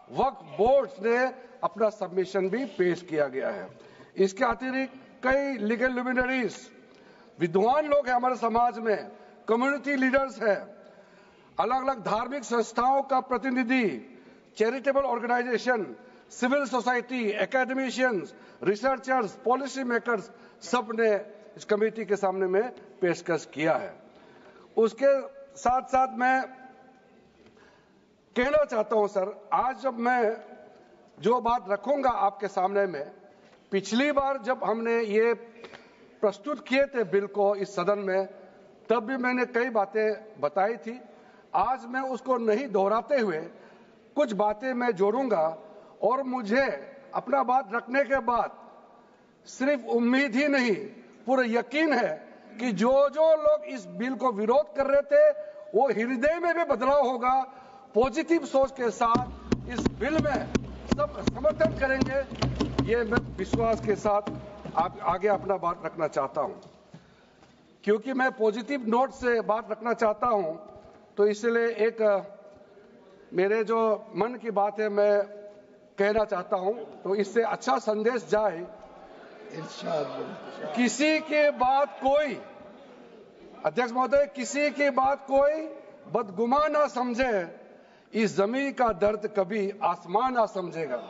वक्फ board ने अपना submission भी पेश किया गया है। इसके अतिरिक्त कई लीगल लुमिनरीज, विद्वान लोग हैं हमारे समाज में, कम्युनिटी लीडर्स हैं, अलग अलग धार्मिक संस्थाओं का प्रतिनिधि, charitable organisation, civil society, academicians, researchers, policy makers, सब ने इस कमेटी के सामने में पेशकश किया है। उसके साथ साथ मैं कहना चाहता हूं सर, आज जब मैं जो बात रखूंगा आपके सामने में, पिछली बार जब हमने ये प्रस्तुत किए थे बिल को इस सदन में, तब भी मैंने कई बातें बताई थी। आज मैं उसको नहीं दोहराते हुए कुछ बातें मैं जोड़ूंगा, और मुझे अपना बात रखने के बाद सिर्फ उम्मीद ही नहीं, पूरा यकीन है कि जो जो लोग इस बिल को विरोध कर रहे थे वो हृदय में भी बदलाव होगा। पॉजिटिव सोच के साथ इस बिल में सब समर्थन करेंगे, ये मैं विश्वास के साथ आगे अपना बात रखना चाहता हूं। क्योंकि मैं पॉजिटिव नोट से बात रखना चाहता हूं, तो इसलिए एक मेरे जो मन की बात है मैं कहना चाहता हूं, तो इससे अच्छा संदेश जाए। किसी की बात कोई, अध्यक्ष महोदय, किसी की बात कोई बदगुमान ना समझे, इस जमीन का दर्द कभी आसमान ना समझेगा।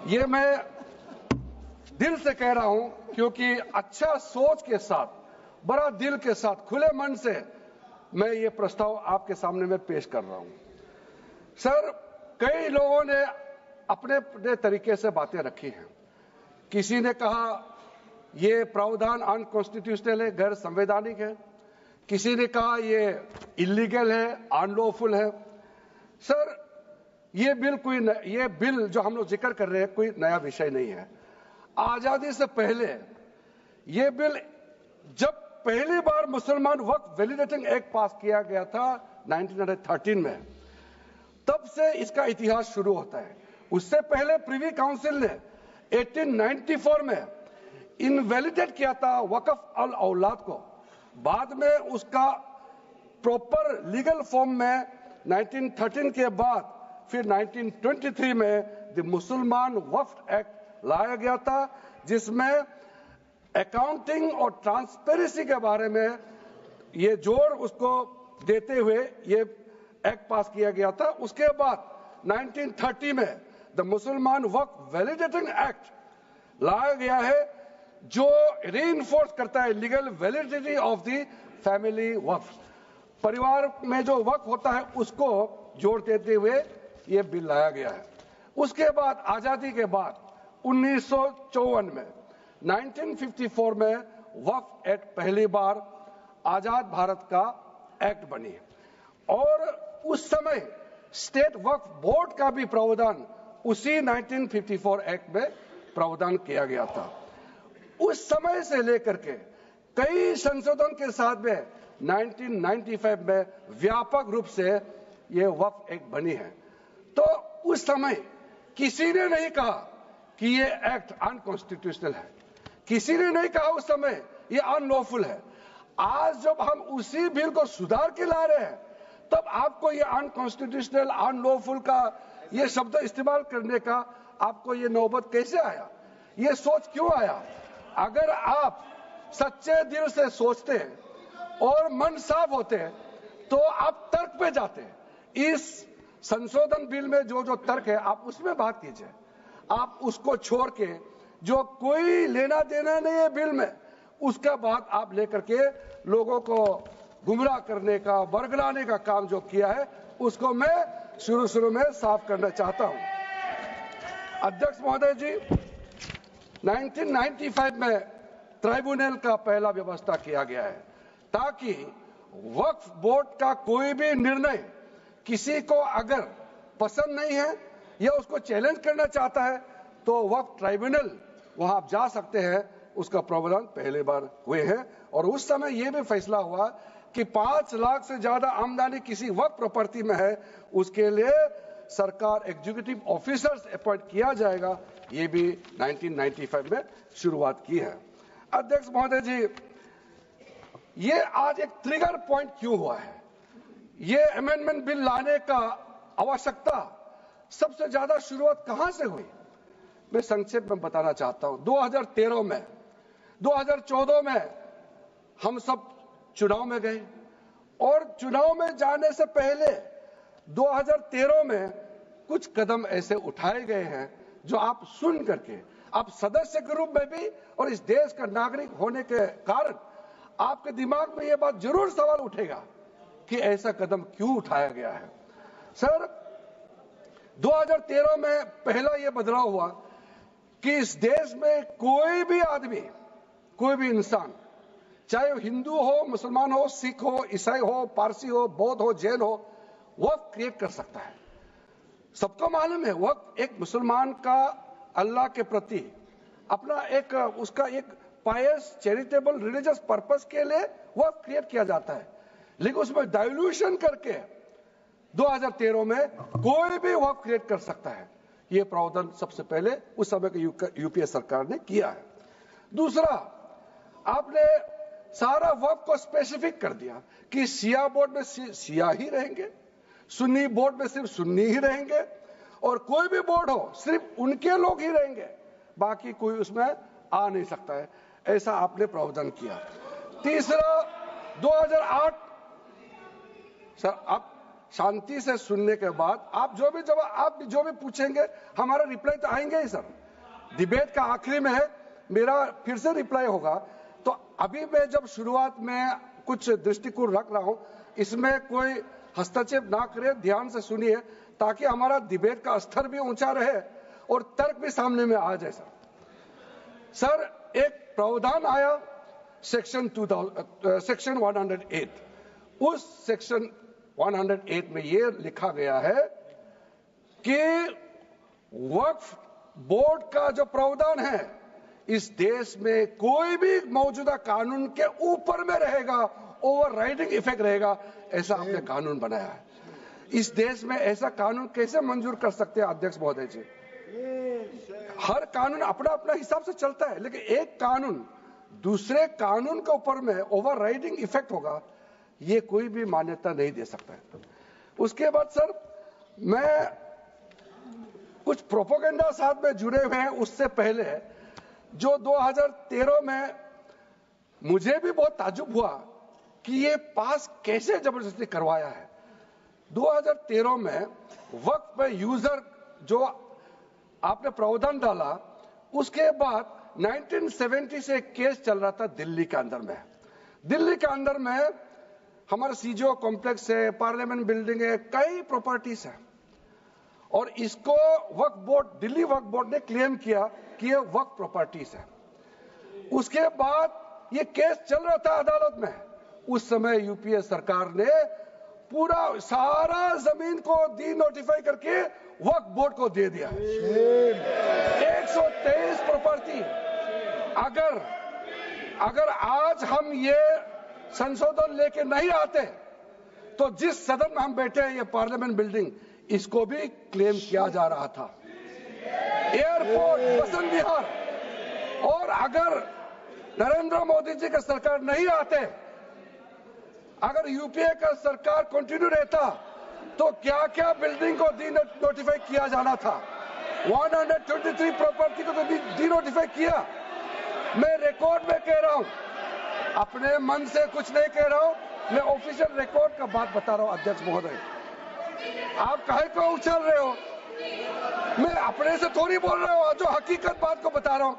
ये मैं दिल से कह रहा हूं, क्योंकि अच्छा सोच के साथ, बड़ा दिल के साथ, खुले मन से मैं ये प्रस्ताव आपके सामने में पेश कर रहा हूं। सर, कई लोगों ने अपने अपने तरीके से बातें रखी हैं। किसी ने कहा ये प्रावधान अनकॉन्स्टिट्यूशनल है, गैर संवैधानिक है। किसी ने कहा ये इलीगल है, अनलॉफुल है। सर, ये बिल जो हम लोग जिक्र कर रहे हैं कोई नया विषय नहीं है। आजादी से पहले ये बिल, जब पहली बार मुसलमान वक्फ वैलिडेटिंग एक्ट पास किया गया था 1913 में, तब से इसका इतिहास शुरू होता है। उससे पहले प्रिवी काउंसिल ने 1894 में इनवैलिडेट किया था वक्फ अल औलाद को। बाद में उसका प्रॉपर लीगल फॉर्म में 1913 के बाद फिर 1923 में द मुसलमान वक्फ एक्ट लाया गया था, जिसमें अकाउंटिंग और ट्रांसपेरेंसी के बारे में ये जोर उसको देते हुए ये एक्ट पास किया गया था। उसके बाद 1930 में द मुसलमान वक्फ वैलिडेटिंग एक्ट लाया गया है, जो रीइंफोर्स करता है legal validity of the family waqf. परिवार में जो वक्फ होता है उसको जोड़ देते हुए ये बिल लाया गया है। उसके बाद आजादी के बाद 1954 में 1954 में वक्फ एक्ट पहली बार आजाद भारत का एक्ट बनी, और उस समय स्टेट वक्फ बोर्ड का भी प्रावधान उसी 1954 एक्ट में प्रावधान किया गया था। उस समय से लेकर के कई संशोधन के साथ में 1995 में व्यापक रूप से ये वक्फ एक्ट बनी है। तो उस समय किसी ने नहीं कहा कि ये एक्ट अनकॉन्स्टिट्यूशनल है, किसी ने नहीं कहा उस समय ये अनलॉफुल है। आज जब हम उसी बिल को सुधार के ला रहे हैं, तब आपको ये अनकॉन्स्टिट्यूशनल, अनलॉफुल का ये शब्द इस्तेमाल करने का आपको ये नौबत कैसे आया? ये सोच क्यों आया? अगर आप सच्चे दिल से सोचते और मन साफ होते तो आप तर्क पे जाते। इस संशोधन बिल में जो जो तर्क है आप उसमें बात कीजिए। आप उसको छोड़ के जो कोई लेना देना नहीं है बिल में, उसका बात आप लेकर के लोगों को गुमराह करने का, बरगलाने का काम जो किया है, उसको मैं शुरू में साफ करना चाहता हूं। अध्यक्ष महोदय जी, 1995 में ट्राइब्यूनल का पहला व्यवस्था किया गया है, ताकि वक्फ बोर्ड का कोई भी निर्णय किसी को अगर पसंद नहीं है या उसको चैलेंज करना चाहता है तो वक्फ ट्राइब्यूनल वहां आप जा सकते हैं। उसका प्रावधान पहले बार हुए हैं, और उस समय यह भी फैसला हुआ कि 5 लाख से ज्यादा आमदनी किसी वक्फ प्रॉपर्टी में है, उसके लिए सरकार एग्जीक्यूटिव ऑफिसर्स अपॉइंट किया जाएगा। ये भी 1995 में शुरुआत की है। अध्यक्ष महोदय जी, ये आज एक ट्रिगर पॉइंट क्यों हुआ है? ये अमेंडमेंट बिल लाने का आवश्यकता सबसे ज्यादा शुरुआत कहां से हुई, मैं संक्षेप में बताना चाहता हूं। 2013 में, 2014 में हम सब चुनाव में गए और चुनाव में जाने से पहले 2013 में कुछ कदम ऐसे उठाए गए हैं जो आप सुन करके, आप सदस्य के रूप में भी और इस देश का नागरिक होने के कारण आपके दिमाग में यह बात जरूर सवाल उठेगा कि ऐसा कदम क्यों उठाया गया है। सर, 2013 में पहला यह बदलाव हुआ कि इस देश में कोई भी आदमी, कोई भी इंसान, चाहे वो हिंदू हो, मुसलमान हो, सिख हो, ईसाई हो, पारसी हो, बौद्ध हो, जैन हो, वक्फ क्रिएट कर सकता है। सबको मालूम है वक्फ एक मुसलमान का अल्लाह के प्रति अपना एक उसका एक पायस चैरिटेबल रिलीजियस पर्पस के लिए वक्फ क्रिएट किया जाता है, लेकिन उसमें डाइल्यूशन करके 2013 में कोई भी वक्फ क्रिएट कर सकता है। यह प्रावधान सबसे पहले उस समय की यूपीए सरकार ने किया है। दूसरा, आपने सारा वक्फ को स्पेसिफिक कर दिया कि शिया बोर्ड में शिया ही रहेंगे, सुन्नी बोर्ड में सिर्फ सुन्नी ही रहेंगे, और कोई भी बोर्ड हो सिर्फ उनके लोग ही रहेंगे, बाकी कोई उसमें आ नहीं सकता है। ऐसा आपने प्रावधान किया। तीसरा, 2008, सर आप शांति से सुनने के बाद आप जो भी पूछेंगे हमारा रिप्लाई तो आएंगे ही सर। डिबेट का आखिरी में है, मेरा फिर से रिप्लाई होगा। तो अभी मैं जब शुरुआत में कुछ दृष्टिकोण रख रहा हूं, इसमें कोई हस्तक्षेप ना करे, ध्यान से सुनिए ताकि हमारा डिबेट का स्तर भी ऊंचा रहे और तर्क भी सामने में आ जाए। सर, एक प्रावधान आया सेक्शन 108। उस सेक्शन 108 में यह लिखा गया है कि वक्फ बोर्ड का जो प्रावधान है इस देश में कोई भी मौजूदा कानून के ऊपर में रहेगा, ओवरराइडिंग इफेक्ट रहेगा। ऐसा आपने कानून बनाया है। इस देश में ऐसा कानून कैसे मंजूर कर सकते हैं अध्यक्ष महोदय जी? हर कानून अपना अपना हिसाब से चलता है, लेकिन एक कानून दूसरे कानून के ऊपर में ओवरराइडिंग इफेक्ट होगा, ये कोई भी मान्यता नहीं दे सकता है। उसके बाद सर, मैं कुछ प्रोपेगेंडा साथ में जुड़े हुए हैं। उससे पहले जो 2013 में मुझे भी बहुत ताज्जुब हुआ कि ये पास कैसे जबरदस्ती करवाया है। 2013 में वक्फ पे यूजर जो आपने प्रावधान डाला, उसके बाद 1970 से एक केस चल रहा था दिल्ली के अंदर में। दिल्ली के अंदर में हमारा सीजीओ कॉम्प्लेक्स है, पार्लियामेंट बिल्डिंग है, कई प्रॉपर्टीज है, और इसको वक्फ बोर्ड, दिल्ली वक्फ बोर्ड ने क्लेम किया कि ये वक्फ प्रॉपर्टीज है। उसके बाद ये केस चल रहा था अदालत में। उस समय यूपीए सरकार ने पूरा सारा जमीन को डी नोटिफाई करके वक्फ बोर्ड को दे दिया। 123 प्रॉपर्टी। अगर आज हम ये संशोधन लेके नहीं आते तो जिस सदन में हम बैठे हैं, ये पार्लियामेंट बिल्डिंग, इसको भी क्लेम किया जा रहा था। एयरपोर्ट, बसंत विहार, और अगर नरेंद्र मोदी जी का सरकार नहीं आते, अगर यूपीए का सरकार कंटिन्यू रहता, तो क्या क्या बिल्डिंग को डी नोटिफाई किया जाना था। 123 प्रॉपर्टी को तो डी नोटिफाई किया। मैं रिकॉर्ड में कह रहा हूं, अपने मन से कुछ नहीं कह रहा हूं, मैं ऑफिशियल रिकॉर्ड का बात बता रहा हूं। अध्यक्ष महोदय, आप काहे को उछल रहे हो? मैं अपने से थोड़ी बोल रहा हूं, जो हकीकत बात को बता रहा हूं।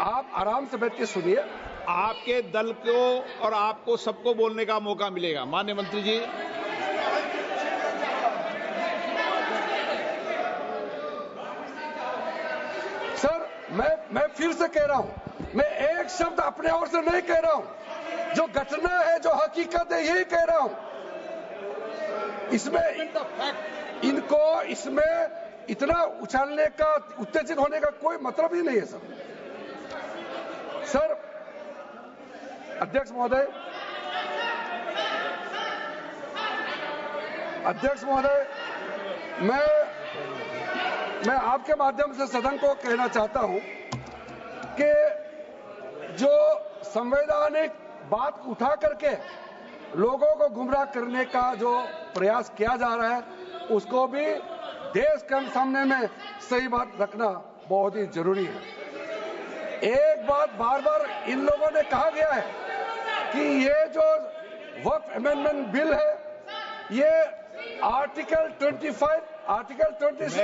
आप आराम से बैठ के सुनिए। आपके दल को और आपको सबको बोलने का मौका मिलेगा। माननीय मंत्री जी, सर, मैं फिर से कह रहा हूं, मैं एक शब्द अपने ओर से नहीं कह रहा हूं, जो घटना है, जो हकीकत है, यही कह रहा हूं। इनको इसमें इतना उछालने का, उत्तेजित होने का कोई मतलब ही नहीं है सर। अध्यक्ष महोदय, मैं आपके माध्यम से सदन को कहना चाहता हूं कि जो संवैधानिक बात उठा करके लोगों को गुमराह करने का जो प्रयास किया जा रहा है, उसको भी देश के सामने में सही बात रखना बहुत ही जरूरी है। एक बात बार बार इन लोगों ने कहा गया है कि ये जो वक्फ अमेंडमेंट बिल है ये आर्टिकल 25, आर्टिकल 26,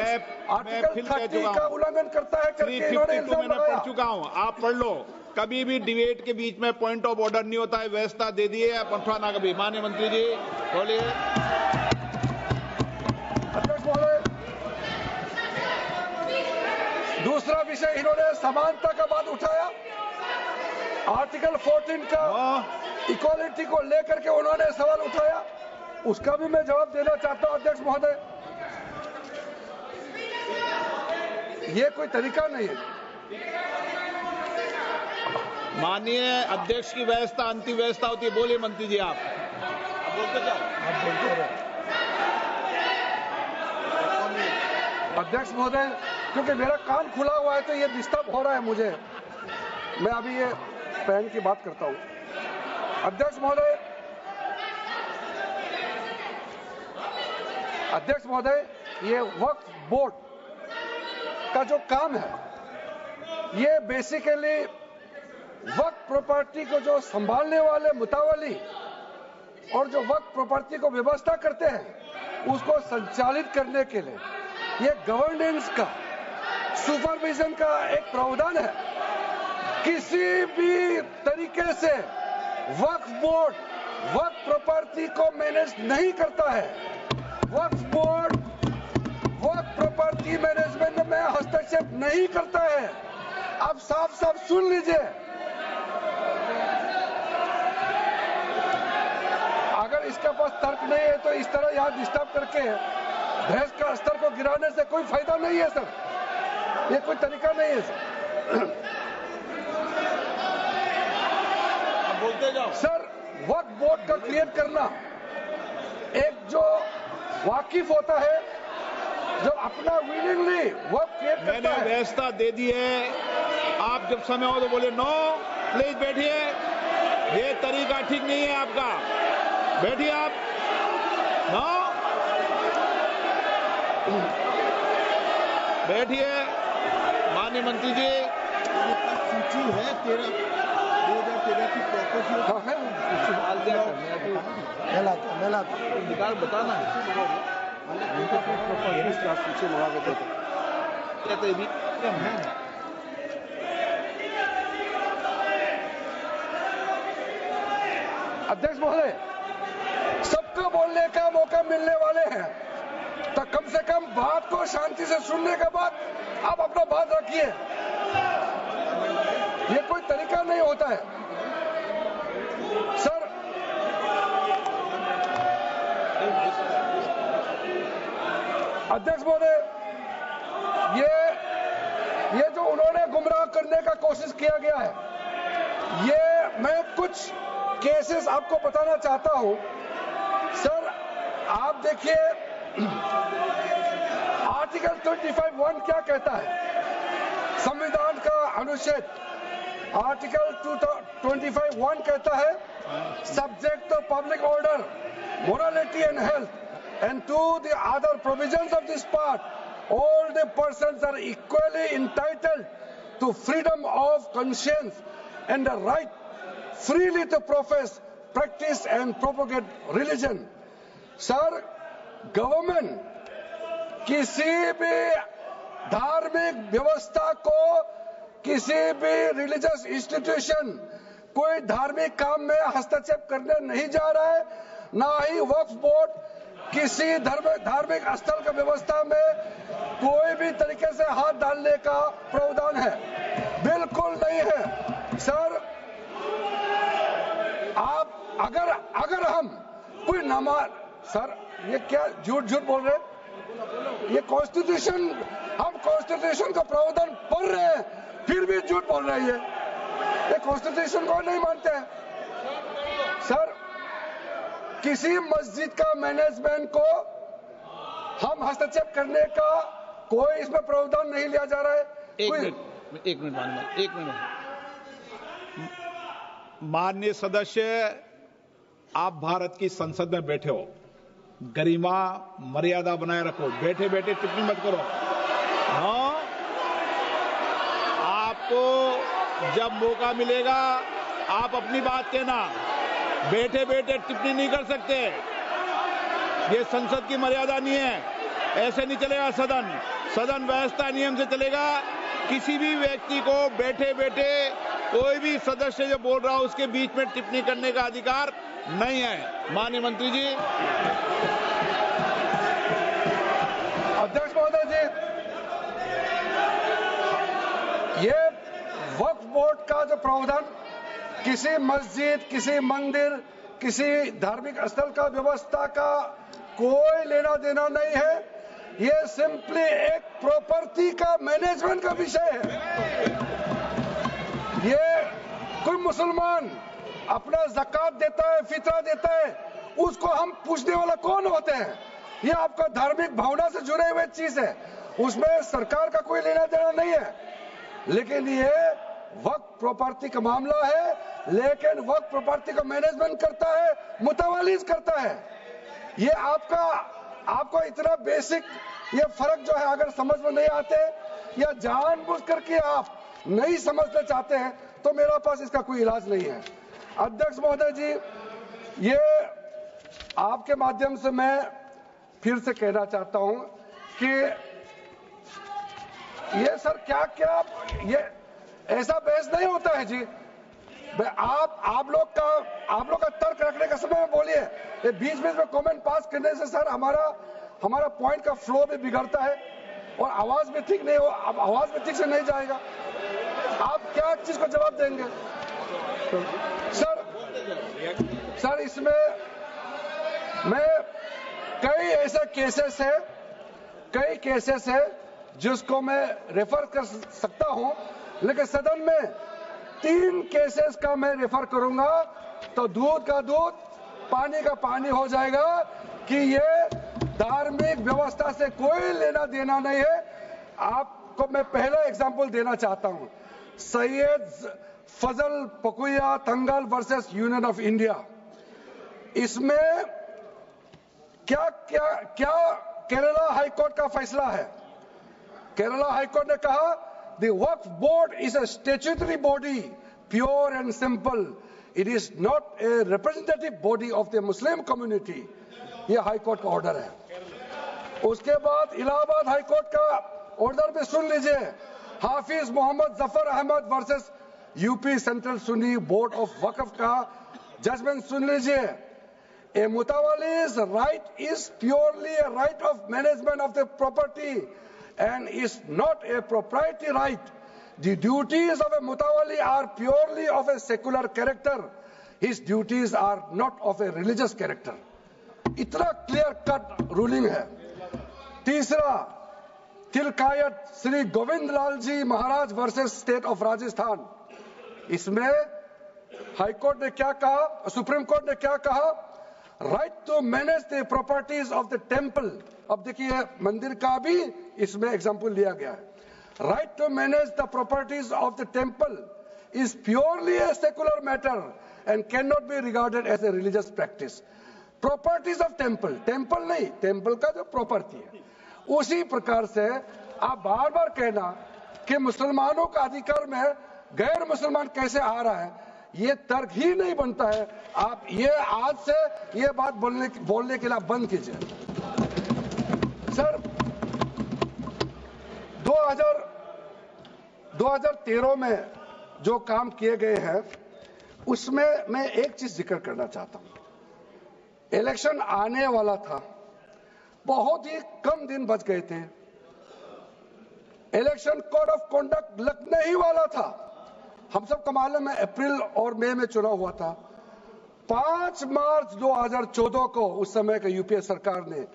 आर्टिकल 30 का उल्लंघन करता है करके इन्होंने इल्जाम लगाया। पढ़ चुका हूं, आप पढ़ लो। कभी भी डिबेट के बीच में पॉइंट ऑफ ऑर्डर नहीं होता है, व्यवस्था दे दी है पंथवाना कभी। माननीय मंत्री जी बोलिए। अध्यक्ष महोदय, दूसरा विषय इन्होंने समानता का बात उठाया। आर्टिकल 14 का इक्वालिटी को लेकर के उन्होंने सवाल उठाया, उसका भी मैं जवाब देना चाहता हूं। अध्यक्ष महोदय, ये कोई तरीका नहीं है। माननीय अध्यक्ष की व्यवस्था अंतिम व्यवस्था होती है। बोलिए मंत्री जी, आप बोलते जाओ। आप बोलते रहो। अध्यक्ष महोदय, क्योंकि मेरा कान खुला हुआ है तो ये डिस्टर्ब हो रहा है मुझे। मैं अभी ये पैन की बात करता हूं। अध्यक्ष महोदय, ये वक्फ बोर्ड का जो काम है ये बेसिकली वक्फ प्रॉपर्टी को जो संभालने वाले मुतावली और जो वक्फ प्रॉपर्टी को व्यवस्था करते हैं उसको संचालित करने के लिए ये गवर्नेंस का, सुपरविजन का एक प्रावधान है। किसी भी तरीके से वक्फ बोर्ड वक्फ प्रॉपर्टी को मैनेज नहीं करता है। वक्फ बोर्ड वक्फ प्रॉपर्टी मैनेजमेंट में हस्तक्षेप नहीं करता है। आप साफ साफ सुन लीजिए, अगर इसके पास तर्क नहीं है तो इस तरह यहां डिस्टर्ब करके बहस का स्तर को गिराने से कोई फायदा नहीं है सर। ये कोई तरीका नहीं है सर। बोलते जाओ सर। वक्फ बोर्ड का क्रिएट करना एक जो वाकिफ होता है, जो अपना विलिंगली वक्फ क्रिएट करता मैंने है। व्यवस्था दे दी है। आप जब समय हो तो बोले नो, प्लीज बैठिए। ये तरीका ठीक नहीं है आपका। बैठिए आप। नो, बैठिए। माननीय मंत्री जी, सूची है 2013 की प्रॉपर्टी मैं लाता निकाल बताना सूची मंगा के देते। कहते भी अध्यक्ष महोदय, सबको बोलने का मौका मिलने वाले हैं तो कम से कम बात को शांति से सुनने के बाद आप अपना बात रखिए। ये कोई तरीका नहीं होता है सर। अध्यक्ष महोदय, ये जो उन्होंने गुमराह करने का कोशिश किया गया है, ये मैं कुछ केसेस आपको बताना चाहता हूं सर। आप देखिए आर्टिकल 25(1) क्या कहता है। संविधान का अनुच्छेद आर्टिकल 25(1) कहता है, subject to public order, morality and health, and to the other provisions of this part, all the persons are equally entitled to freedom of conscience and the right freely to profess, practice and propagate religion. Sir, government किसी भी धार्मिक व्यवस्था को, किसी भी religious institution, कोई धार्मिक काम में हस्तक्षेप करने नहीं जा रहा है। ना ही वक्फ बोर्ड किसी धार्मिक स्थल का व्यवस्था में कोई भी तरीके से हाथ डालने का प्रावधान है, बिल्कुल नहीं है सर। आप अगर हम कोई नमाज, सर ये क्या झूठ बोल रहे हैं। ये कॉन्स्टिट्यूशन, हम कॉन्स्टिट्यूशन का प्रावधान पढ़ रहे हैं फिर भी झूठ बोल रहे हैं। ये कॉन्स्टिट्यूशन को नहीं मानते हैं सर। किसी मस्जिद का मैनेजमेंट को हम हस्तक्षेप करने का कोई इसमें प्रावधान नहीं लिया जा रहा है। एक मिनट माननीय सदस्य, आप भारत की संसद में बैठे हो। गरिमा मर्यादा बनाए रखो, बैठे बैठे टिप्पणी मत करो। हाँ, आपको जब मौका मिलेगा आप अपनी बात कहना, बैठे बैठे टिप्पणी नहीं कर सकते। ये संसद की मर्यादा नहीं है, ऐसे नहीं चलेगा सदन। सदन व्यवस्था नियम से चलेगा। किसी भी व्यक्ति को बैठे बैठे कोई भी सदस्य जो बोल रहा हो उसके बीच में टिप्पणी करने का अधिकार नहीं है। माननीय मंत्री जी। अध्यक्ष महोदय जी, ये वक्फ बोर्ड का जो प्रावधान किसी मस्जिद, किसी मंदिर, किसी धार्मिक स्थल का व्यवस्था का कोई लेना देना नहीं है। ये सिंपली एक प्रॉपर्टी का मैनेजमेंट का विषय है। ये कोई मुसलमान अपना ज़कात देता है, फितरा देता है, उसको हम पूछने वाला कौन होते हैं? ये आपका धार्मिक भावना से जुड़े हुए चीज है, उसमें सरकार का कोई लेना देना नहीं है। लेकिन ये वक्फ प्रॉपर्टी का मामला है, लेकिन वक्फ प्रॉपर्टी का मैनेजमेंट करता है, मुतवल्लिज करता है। ये आपको इतना बेसिक ये फर्क जो है अगर समझ में नहीं आते या जानबूझ करके आप नहीं समझना चाहते हैं तो मेरा पास इसका कोई इलाज नहीं है। अध्यक्ष महोदय जी, ये आपके माध्यम से मैं फिर से कहना चाहता हूं कि ये सर क्या ये ऐसा बहस नहीं होता है जी। आप लोग का तर्क रखने का समय में बोलिए, ये बीच में कमेंट पास करने से सर हमारा पॉइंट का फ्लो भी बिगड़ता है और आवाज भी ठीक नहीं हो, अब आवाज भी ठीक से नहीं जाएगा। आप क्या चीज को जवाब देंगे सर? इसमें मैं कई ऐसे केसेस है जिसको मैं रेफर कर सकता हूं, लेकिन सदन में 3 केसेस का मैं रेफर करूंगा तो दूध का दूध पानी का पानी हो जाएगा कि ये धार्मिक व्यवस्था से कोई लेना देना नहीं है। आपको मैं पहला एग्जांपल देना चाहता हूं, सैयद फजल पकुया तंगल वर्सेस यूनियन ऑफ इंडिया। इसमें क्या केरला हाईकोर्ट का फैसला है। केरला हाईकोर्ट ने कहा The Waqf Board is a statutory body, pure and simple. It is not a representative body of the Muslim community. ये हाईकोर्ट का ऑर्डर है। उसके बाद इलाहाबाद हाईकोर्ट का ऑर्डर भी सुन लीजिए, Hafiz Mohammad Zafar Ahmad versus UP central Sunni board of Waqf का जजमेंट सुन लीजिए। A mutawalli's right is purely a right of management of the property and is not a proprietary right. The duties of a mutawalli are purely of a secular character. His duties are not of a religious character. इतना clear cut ruling है। तीसरा, तिलकायत श्री गोविंद लाल जी महाराज versus state of Rajasthan. इसमें high court ने क्या कहा, supreme court ने क्या कहा, right to manage the properties of the temple. अब देखिए मंदिर का भी इसमें एग्जांपल लिया गया है। Right to manage the properties of the temple is purely a secular matter and can not be regarded as a religious practice. Properties of temple, temple नहीं, टेम्पल का जो प्रॉपर्टी है। उसी प्रकार से आप बार बार कहना कि मुसलमानों का अधिकार में गैर मुसलमान कैसे आ रहा है, ये तर्क ही नहीं बनता है। आप ये आज से ये बात बोलने के लिए बंद कीजिए। सर 2013 में जो काम किए गए हैं उसमें मैं एक चीज जिक्र करना चाहता हूं। इलेक्शन आने वाला था, बहुत ही कम दिन बच गए थे, इलेक्शन कोड ऑफ कॉन्डक्ट लगने ही वाला था। हम सबको मालूम है अप्रैल और मई में चुनाव हुआ था। 5 मार्च 2014 को उस समय के यूपीए सरकार ने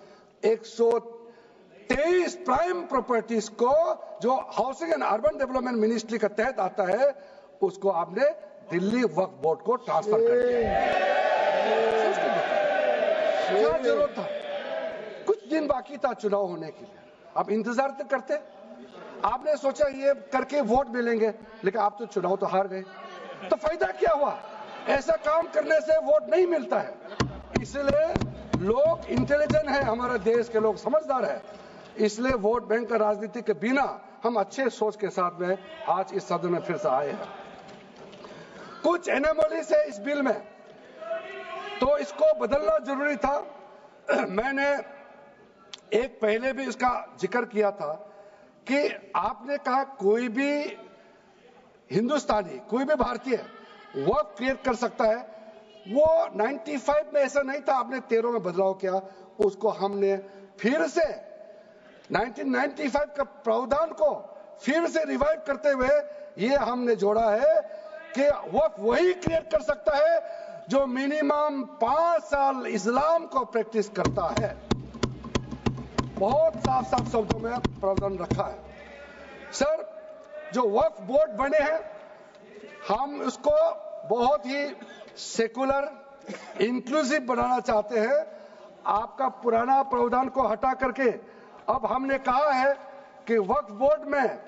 123 प्राइम प्रॉपर्टीज को जो housing and urban development ministry के तहत आता है उसको आपने दिल्ली वक्फ बोर्ड को ट्रांसफर कर दिया। क्या जरूरत था? कुछ दिन बाकी था चुनाव होने के लिए, आप इंतजार तो करते। आपने सोचा ये करके वोट मिलेंगे, लेकिन आप तो चुनाव तो हार गए, तो फायदा क्या हुआ? ऐसा काम करने से वोट नहीं मिलता है। इसलिए लोग इंटेलिजेंट है, हमारे देश के लोग समझदार है, इसलिए वोट बैंक का राजनीति के बिना हम अच्छे सोच के साथ में आज इस सदन में फिर से आए हैं। कुछ एनोमलीज है इस बिल में, तो इसको बदलना जरूरी था। मैंने एक पहले भी इसका जिक्र किया था कि आपने कहा कोई भी हिंदुस्तानी, कोई भी भारतीय वक्फ क्रिएट कर सकता है। वो 95 में ऐसा नहीं था, आपने 13 में बदलाव किया, उसको हमने फिर से 1995 का प्रावधान को फिर से रिवाइव करते हुए ये हमने जोड़ा है कि वक्फ वही क्रिएट कर सकता है जो मिनिमम 5 साल इस्लाम को प्रैक्टिस करता है। बहुत साफ साफ शब्दों में प्रावधान रखा है। सर, जो वक्फ बोर्ड बने हैं, हम उसको बहुत ही सेकुलर, इंक्लूसिव बनाना चाहते हैं। आपका पुराना प्रावधान को हटा करके अब हमने कहा है कि वक्फ बोर्ड में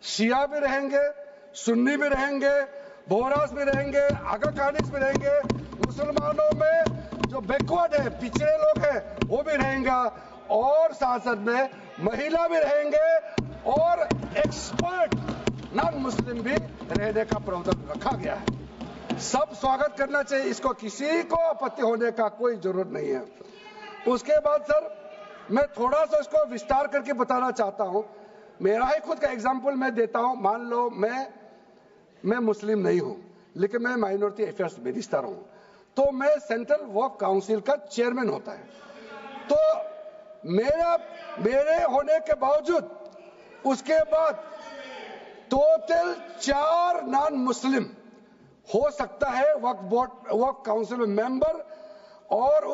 शिया भी रहेंगे, सुन्नी भी रहेंगे, बोहरास भी रहेंगे, आगा कानिस भी रहेंगे, मुसलमानों में जो बैकवर्ड है, पिछड़े लोग हैं, वो भी रहेंगे, और साथ साथ में महिला भी रहेंगे और एक्सपर्ट नॉन मुस्लिम भी रहने का प्रावधान रखा गया है। सब स्वागत करना चाहिए, इसको किसी को आपत्ति होने का कोई जरूरत नहीं है। उसके बाद सर, मैं थोड़ा सा इसको विस्तार करके बताना चाहता हूं। मेरा ही खुद का एग्जांपल मैं देता हूं। मान लो मैं मुस्लिम नहीं हूं, लेकिन मैं माइनॉरिटी अफेयर्स मिनिस्टर हूं, तो मैं सेंट्रल वक्फ काउंसिल का चेयरमैन होता है। तो मेरे होने के बावजूद उसके बाद टोटल 4 नॉन मुस्लिम हो सकता है वक्फ काउंसिल में मेंबर, और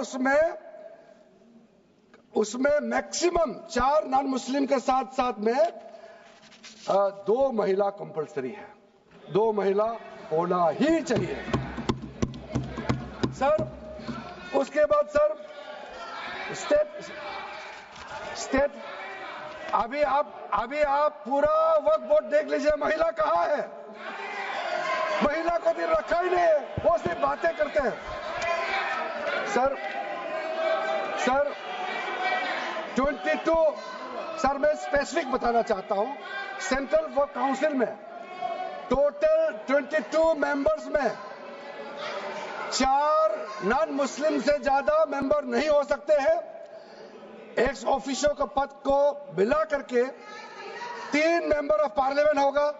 उसमें मैक्सिमम 4 नॉन मुस्लिम के साथ साथ में 2 महिला कंपलसरी है। 2 महिला होना ही चाहिए सर। उसके बाद सर, स्टेट अभी आप पूरा वक्फ बोर्ड देख लीजिए, महिला कहाँ है? महिला को भी रखा ही नहीं है, वो सिर्फ बातें करते हैं। सर 22 सर, मैं स्पेसिफिक बताना चाहता हूं। सेंट्रल वक्फ काउंसिल में टोटल 22 मेंबर्स में 4 नॉन मुस्लिम से ज्यादा मेंबर नहीं हो सकते हैं। एक्स ऑफिशियो के पद को मिला करके 3 मेंबर ऑफ पार्लियामेंट होगा।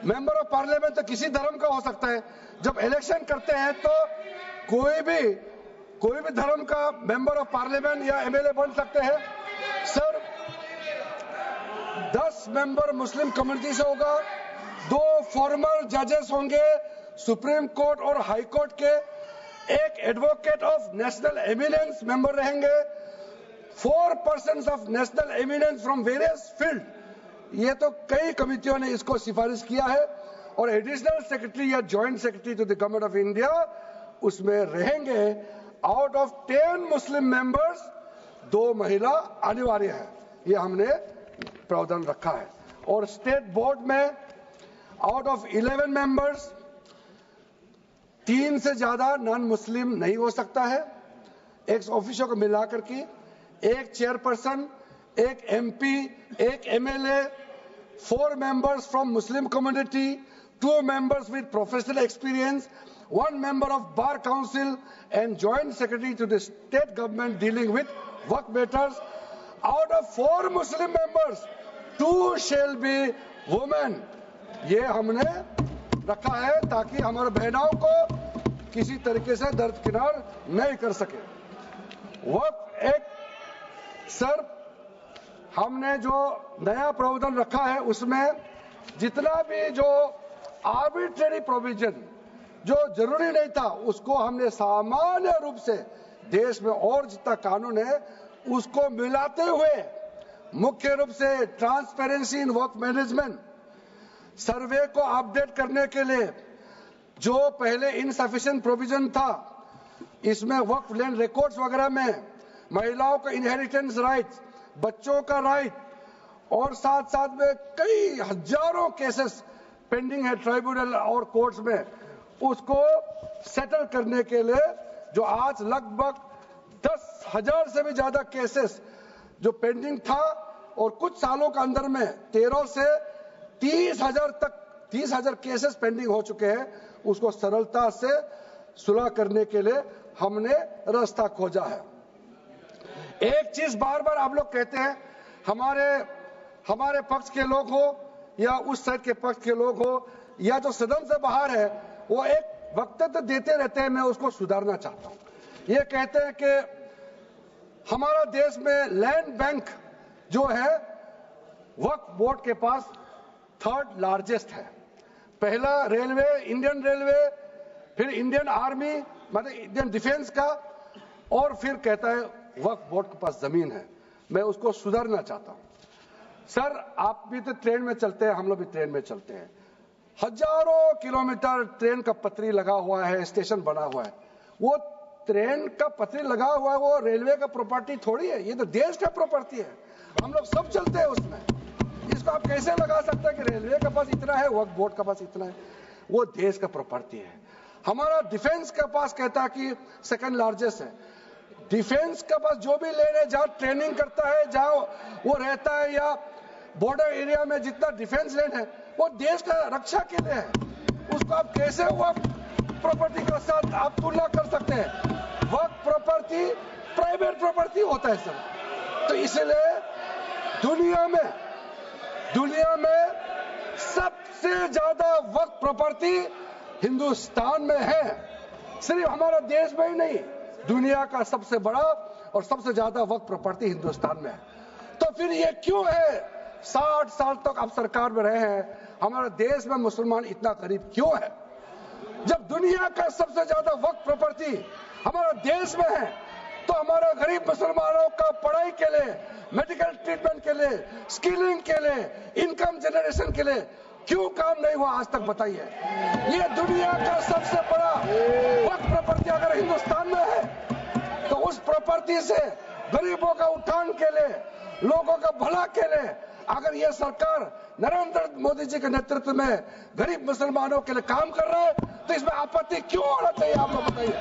मेंबर ऑफ पार्लियामेंट तो किसी धर्म का हो सकता है। जब इलेक्शन करते हैं तो कोई भी धर्म का मेंबर ऑफ पार्लियामेंट या एमएलए बन सकते हैं। सर, 10 मेंबर मुस्लिम कम्युनिटी से होगा, 2 फॉर्मर जजेस होंगे सुप्रीम कोर्ट और हाई कोर्ट के, 1 advocate of national eminence member रहेंगे, 4 persons of national eminence from various field. ये तो कई कमिटियों ने इसको सिफारिश किया है, और एडिशनल सेक्रेटरी या joint secretary to the government of India उसमें रहेंगे। आउट ऑफ 10 मुस्लिम मेंबर्स 2 महिला अनिवार्य है, ये हमने प्रावधान रखा है। और स्टेट बोर्ड में आउट ऑफ 11 मेंबर्स 3 से ज्यादा नॉन मुस्लिम नहीं हो सकता है। एक्स ऑफिसर को मिलाकर के 1 chairperson, 1 MP, 1 MLA, 4 members from Muslim community, 2 members with professional experience, 1 member of Bar Council and Joint Secretary to the state government dealing with work matters. Out of 4 Muslim members, 2 shall be women. ये हमने रखा है ताकि हमारे बहनों को किसी तरीके से दरकिनार नहीं कर सके। वक्फ एक्ट सर, हमने जो नया प्रावधान रखा है उसमें जितना भी जो आर्बिट्रेरी प्रोविजन जो जरूरी नहीं था उसको हमने सामान्य रूप से देश में और जितना कानून है उसको मिलाते हुए मुख्य रूप से ट्रांसपेरेंसी इन वर्क मैनेजमेंट, सर्वे को अपडेट करने के लिए जो पहले इनसफिशिएंट प्रोविजन था, इसमें वक्फ लैंड रिकॉर्ड्स वगैरह में महिलाओं का इनहेरिटेंस राइट्स, बच्चों का राइट, और साथ साथ में कई हजारों केसेस पेंडिंग है ट्राइब्यूनल और कोर्ट्स में, उसको सेटल करने के लिए जो आज लगभग 10,000 से भी ज्यादा केसेस जो पेंडिंग था और कुछ सालों के अंदर में 13 से 30,000 केसेस पेंडिंग हो चुके हैं, उसको सरलता से सुलह करने के लिए हमने रास्ता खोजा है। एक चीज बार बार आप लोग कहते हैं, हमारे पक्ष के लोग हो या उस साइड के पक्ष के लोग हो या जो सदन से बाहर है, वो एक वक्तव्य देते रहते हैं, मैं उसको सुधारना चाहता हूं। ये कहते हैं कि हमारा देश में लैंड बैंक जो है वक्फ बोर्ड के पास 3rd लार्जेस्ट है। पहला रेलवे, इंडियन रेलवे, फिर इंडियन आर्मी मतलब इंडियन डिफेंस का, और फिर कहता है वक्फ बोर्ड के पास जमीन है। मैं उसको सुधारना चाहता हूं। सर, आप भी तो ट्रेन में चलते हैं, हम लोग भी ट्रेन में चलते हैं। हजारों किलोमीटर ट्रेन का पटरी लगा हुआ है, स्टेशन बना हुआ है। वो ट्रेन का पटरी लगा हुआ है, वो रेलवे का प्रॉपर्टी थोड़ी है, ये तो देश का प्रॉपर्टी है। हम लोग सब चलते हैं उसमें। इसको आप कैसे लगा सकते हैं कि रेलवे के पास इतना है, वक्फ बोर्ड के पास इतना है? वो देश का प्रॉपर्टी है। हमारा डिफेंस के पास कहता है कि 2nd लार्जेस्ट है। डिफेंस के पास जो भी लैंड है, जहां ट्रेनिंग करता है, जहां वो रहता है, या बॉर्डर एरिया में जितना डिफेंस लैंड है, वो देश का रक्षा के लिए है। उसको आप कैसे वक्फ प्रॉपर्टी के साथ आप तुलना कर सकते हैं? वक्फ प्रॉपर्टी प्राइवेट प्रॉपर्टी होता है सर। तो इसलिए दुनिया में सबसे ज्यादा वक्फ प्रॉपर्टी हिंदुस्तान में है। सिर्फ हमारा देश में ही नहीं, दुनिया का सबसे बड़ा और सबसे ज्यादा वक्फ प्रॉपर्टी हिंदुस्तान में है। तो फिर ये क्यों है 60 साल तक आप सरकार में रहे हैं, हमारे देश में मुसलमान इतना गरीब क्यों है? जब दुनिया का सबसे ज्यादा वक्फ प्रॉपर्टी हमारा देश में है, तो हमारे गरीब मुसलमानों का पढ़ाई के लिए, मेडिकल ट्रीटमेंट के लिए, स्किलिंग के लिए, इनकम जनरेशन के लिए क्यों काम नहीं हुआ आज तक? बताइए। ये दुनिया का सबसे बड़ा वक्फ प्रॉपर्टी अगर हिंदुस्तान में है, तो उस प्रॉपर्टी से गरीबों का उत्थान के लिए, लोगों का भला के लिए अगर ये सरकार नरेंद्र मोदी जी के नेतृत्व में गरीब मुसलमानों के लिए काम कर रहा है, तो इसमें आपत्ति क्यों होना चाहिए? आप लोग बताइए।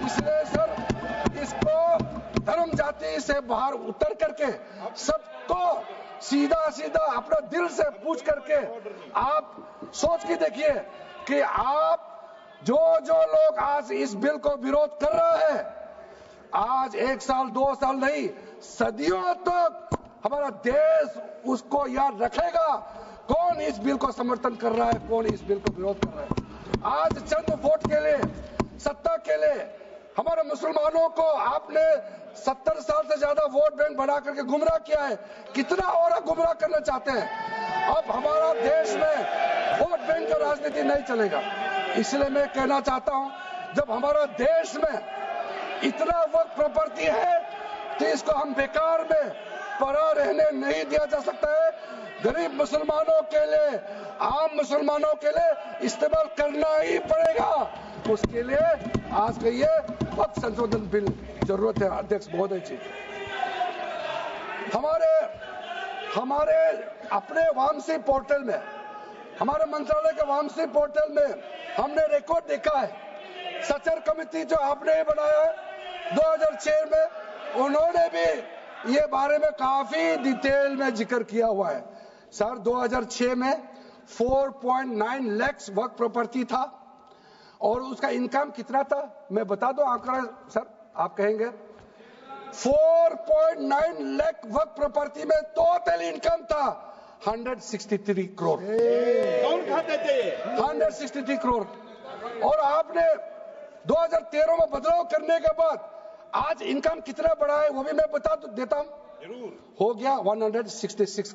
इसलिए सर, इसको धर्म जाति से बाहर उतर करके सबको सीधा अपना दिल से पूछ करके आप सोच के देखिए कि आप जो लोग आज इस बिल को विरोध कर रहे हैं, आज 1 साल 2 साल नहीं, सदियों तक हमारा देश उसको याद रखेगा कौन इस बिल को समर्थन कर रहा है, कौन इस बिल को विरोध कर रहा है। आज चंद वोट के लिए, सत्ता के लिए हमारे मुसलमानों को आपने 70 साल से ज्यादा वोट बैंक बना करके गुमराह किया है। कितना और गुमराह करना चाहते हैं? अब हमारा देश में वोट बैंक का राजनीति नहीं चलेगा। इसलिए मैं कहना चाहता हूं, जब हमारा देश में इतना वक्फ प्रॉपर्टी है, तो इसको हम बेकार में पड़ा रहने नहीं दिया जा सकता है। गरीब मुसलमानों के लिए, आम मुसलमानों के लिए इस्तेमाल करना ही पड़ेगा। उसके लिए आज का ये वक्फ संशोधन बिल जरूरत है। अध्यक्ष महोदय जी, हमारे अपने वामसी पोर्टल में, हमारे मंत्रालय के वामसी पोर्टल में हमने रिकॉर्ड देखा है। सचर कमेटी जो आपने बनाया है 2006 में, उन्होंने भी ये बारे में काफी डिटेल में जिक्र किया हुआ है। सर, 2006 में 4.9 लाख वक्फ प्रॉपर्टी था और उसका इनकम कितना था? मैं बता दूं आंकड़ा सर, आप कहेंगे 4.9 लाख वक्फ प्रॉपर्टी में टोटल इनकम था 163 करोड़। कौन खाते थे? 163 करोड़। और आपने 2013 में बदलाव करने के बाद आज इनकम कितना बढ़ा है वो भी मैं बता देता हूं। हो गया 166 करोड़।